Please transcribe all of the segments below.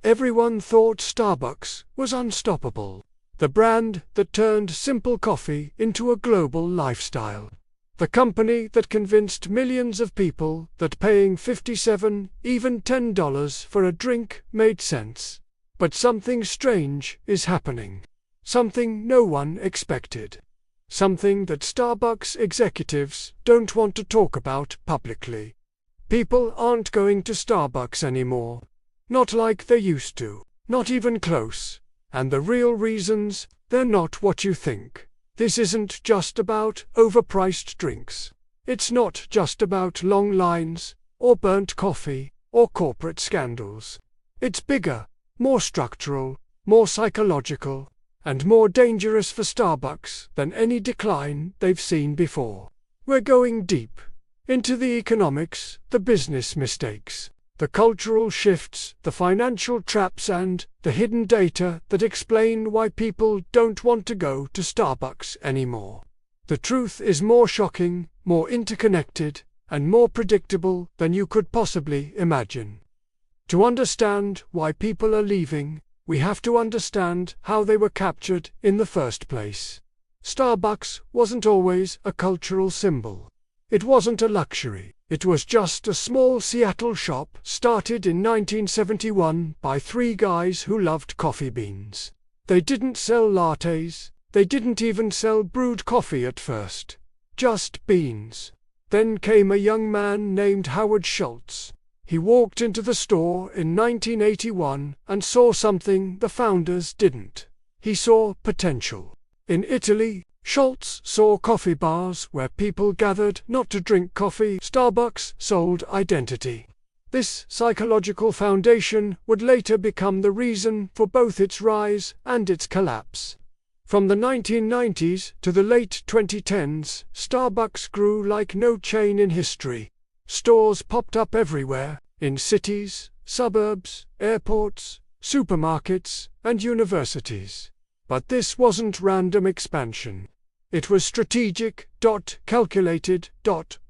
Everyone thought Starbucks was unstoppable. The brand that turned simple coffee into a global lifestyle. The company that convinced millions of people that paying $57, even $10 for a drink made sense. But something strange is happening. Something no one expected. Something that Starbucks executives don't want to talk about publicly. People aren't going to Starbucks anymore. Not like they used to. Not even close. And the real reasons, they're not what you think. This isn't just about overpriced drinks. It's not just about long lines, or burnt coffee, or corporate scandals. It's bigger, more structural, more psychological, and more dangerous for Starbucks than any decline they've seen before. We're going deep into the economics, the business mistakes, the cultural shifts, the financial traps, and the hidden data that explain why people don't want to go to Starbucks anymore. The truth is more shocking, more interconnected, and more predictable than you could possibly imagine. To understand why people are leaving, we have to understand how they were captured in the first place. Starbucks wasn't always a cultural symbol. It wasn't a luxury. It was just a small Seattle shop started in 1971 by three guys who loved coffee beans. They didn't sell lattes. They didn't even sell brewed coffee at first. Just beans. Then came a young man named Howard Schultz. He walked into the store in 1981 and saw something the founders didn't. He saw potential. In Italy, Schultz saw coffee bars where people gathered not to drink coffee. Starbucks sold identity. This psychological foundation would later become the reason for both its rise and its collapse. From the 1990s to the late 2010s, Starbucks grew like no chain in history. Stores popped up everywhere, in cities, suburbs, airports, supermarkets, and universities. But this wasn't random expansion. It was strategic, calculated,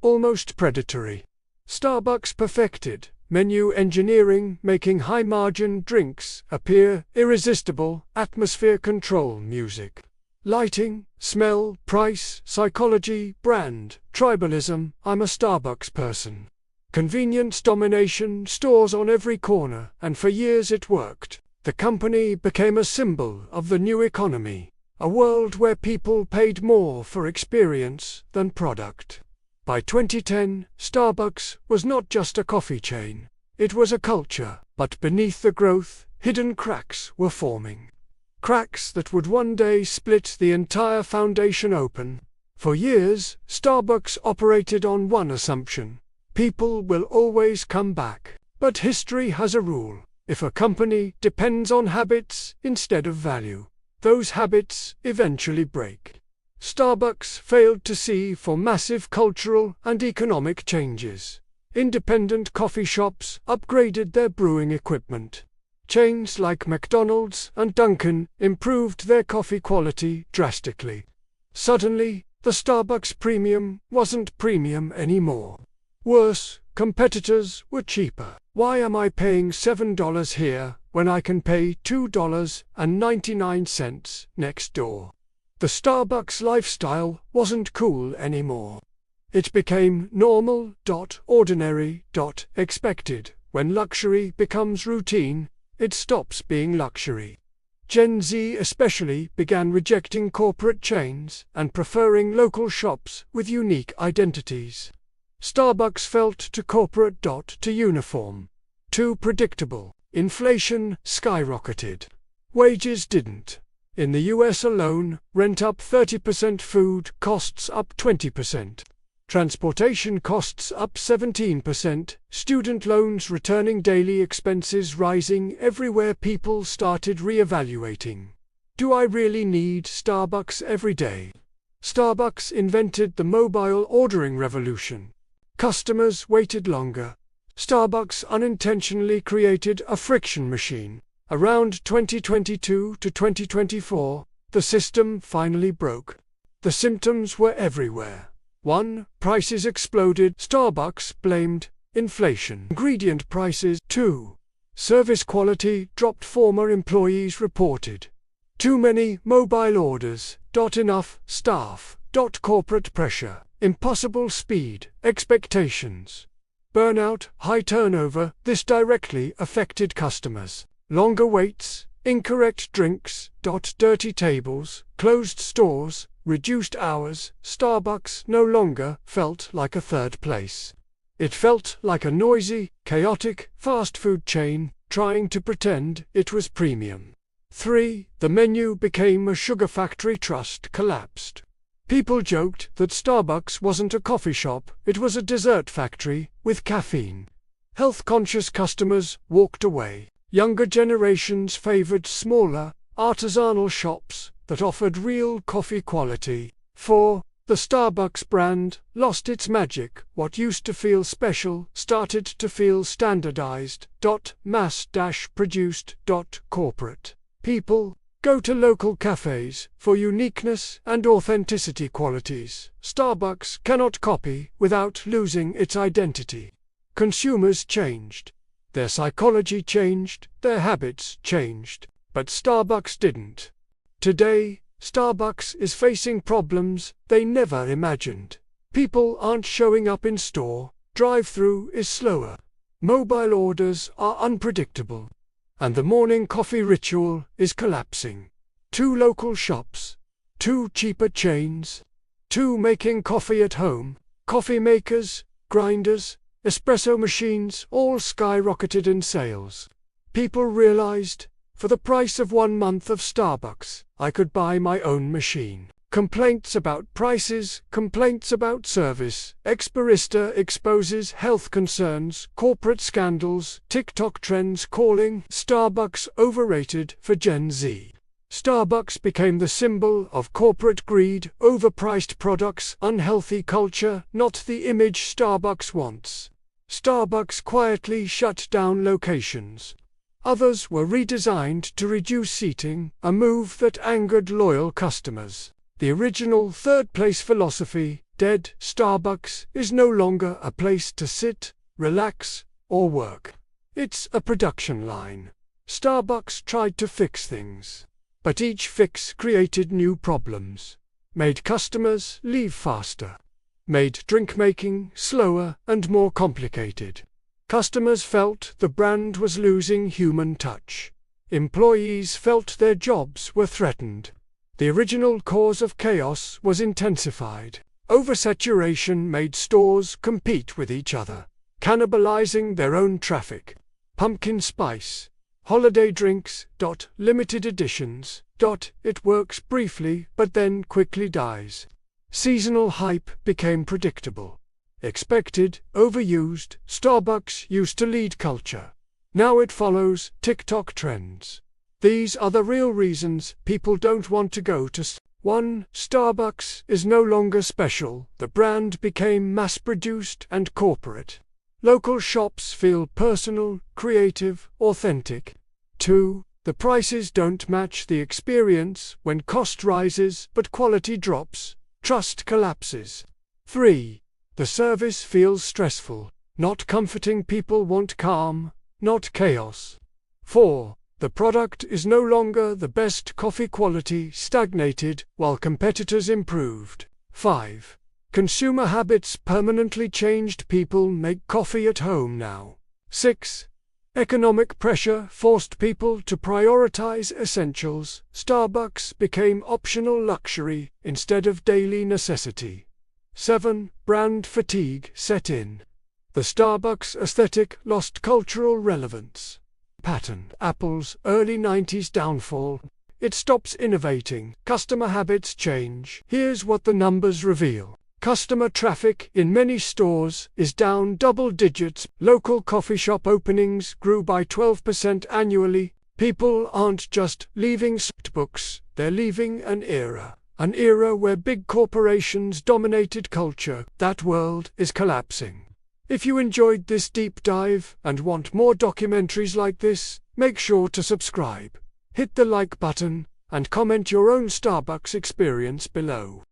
almost predatory. Starbucks perfected menu engineering, making high-margin drinks appear irresistible, atmosphere control music. Lighting, smell, price, psychology, brand, tribalism, I'm a Starbucks person. Convenience domination, stores on every corner, and for years it worked. The company became a symbol of the new economy, a world where people paid more for experience than product. By 2010, Starbucks was not just a coffee chain. It was a culture, but beneath the growth, hidden cracks were forming. Cracks that would one day split the entire foundation open. For years, Starbucks operated on one assumption: people will always come back. But history has a rule. If a company depends on habits instead of value, those habits eventually break. Starbucks failed to see for massive cultural and economic changes. Independent coffee shops upgraded their brewing equipment. Chains like McDonald's and Dunkin' improved their coffee quality drastically. Suddenly, the Starbucks premium wasn't premium anymore. Worse, competitors were cheaper. Why am I paying $7 here when I can pay $2.99 next door? The Starbucks lifestyle wasn't cool anymore. It became normal, ordinary, expected. When luxury becomes routine, it stops being luxury. Gen Z especially began rejecting corporate chains and preferring local shops with unique identities. Starbucks felt too corporate, too uniform, too predictable. Inflation skyrocketed. Wages didn't. In the US alone, rent up 30%, food costs up 20%. Transportation costs up 17%, student loans returning, daily expenses rising. Everywhere people started re-evaluating. Do I really need Starbucks every day? Starbucks invented the mobile ordering revolution. Customers waited longer. Starbucks unintentionally created a friction machine. Around 2022 to 2024, the system finally broke. The symptoms were everywhere. 1. Prices exploded. Starbucks blamed inflation. Ingredient prices. 2. Service quality dropped, former employees reported. Too many mobile orders, enough staff, corporate pressure, impossible speed, expectations. Burnout, high turnover, this directly affected customers. Longer waits, incorrect drinks, dirty tables, closed stores, reduced hours. Starbucks no longer felt like a third place. It felt like a noisy, chaotic fast food chain trying to pretend it was premium. 3. The menu became a sugar factory. Trust collapsed. People joked that Starbucks wasn't a coffee shop, it was a dessert factory with caffeine. Health-conscious customers walked away. Younger generations favored smaller, artisanal shops that offered real coffee quality. 4. The Starbucks brand lost its magic. What used to feel special started to feel standardized. Mass-produced. Corporate. People go to local cafes for uniqueness and authenticity qualities Starbucks cannot copy without losing its identity. Consumers changed. Their psychology changed, their habits changed, but Starbucks didn't. Today, Starbucks is facing problems they never imagined. People aren't showing up in store, drive-through is slower, mobile orders are unpredictable, and the morning coffee ritual is collapsing. 2 local shops, 2 cheaper chains, 2 making coffee at home, coffee makers, grinders, espresso machines all skyrocketed in sales. People realized, for the price of 1 month of Starbucks, I could buy my own machine. Complaints about prices, complaints about service, ex-barista exposes health concerns, corporate scandals, TikTok trends calling Starbucks overrated for Gen Z. Starbucks became the symbol of corporate greed, overpriced products, unhealthy culture, not the image Starbucks wants. Starbucks quietly shut down locations. Others were redesigned to reduce seating, a move that angered loyal customers. The original third-place philosophy, dead. Starbucks is no longer a place to sit, relax, or work. It's a production line. Starbucks tried to fix things, but each fix created new problems, made customers leave faster, made drink-making slower and more complicated. Customers felt the brand was losing human touch. Employees felt their jobs were threatened. The original cause of chaos was intensified. Oversaturation made stores compete with each other, cannibalizing their own traffic. Pumpkin spice, holiday drinks, limited editions, it works briefly but then quickly dies. Seasonal hype became predictable. Expected, overused. Starbucks used to lead culture. Now it follows TikTok trends. These are the real reasons people don't want to go to 1. Starbucks is no longer special. The brand became mass-produced and corporate. Local shops feel personal, creative, authentic. 2. The prices don't match the experience. When cost rises but quality drops, trust collapses. 3. The service feels stressful, not comforting. People want calm, not chaos. 4. The product is no longer the best. Coffee quality stagnated while competitors improved. 5. Consumer habits permanently changed. People make coffee at home now. 6. Economic pressure forced people to prioritize essentials. Starbucks became optional luxury instead of daily necessity. 7. Brand fatigue set in. The Starbucks aesthetic lost cultural relevance. Pattern. Apple's early 90s downfall. It stops innovating. Customer habits change. Here's what the numbers reveal. Customer traffic in many stores is down double digits. Local coffee shop openings grew by 12% annually. People aren't just leaving Starbucks, they're leaving an era. An era where big corporations dominated culture. That world is collapsing. If you enjoyed this deep dive and want more documentaries like this, make sure to subscribe, hit the like button, and comment your own Starbucks experience below.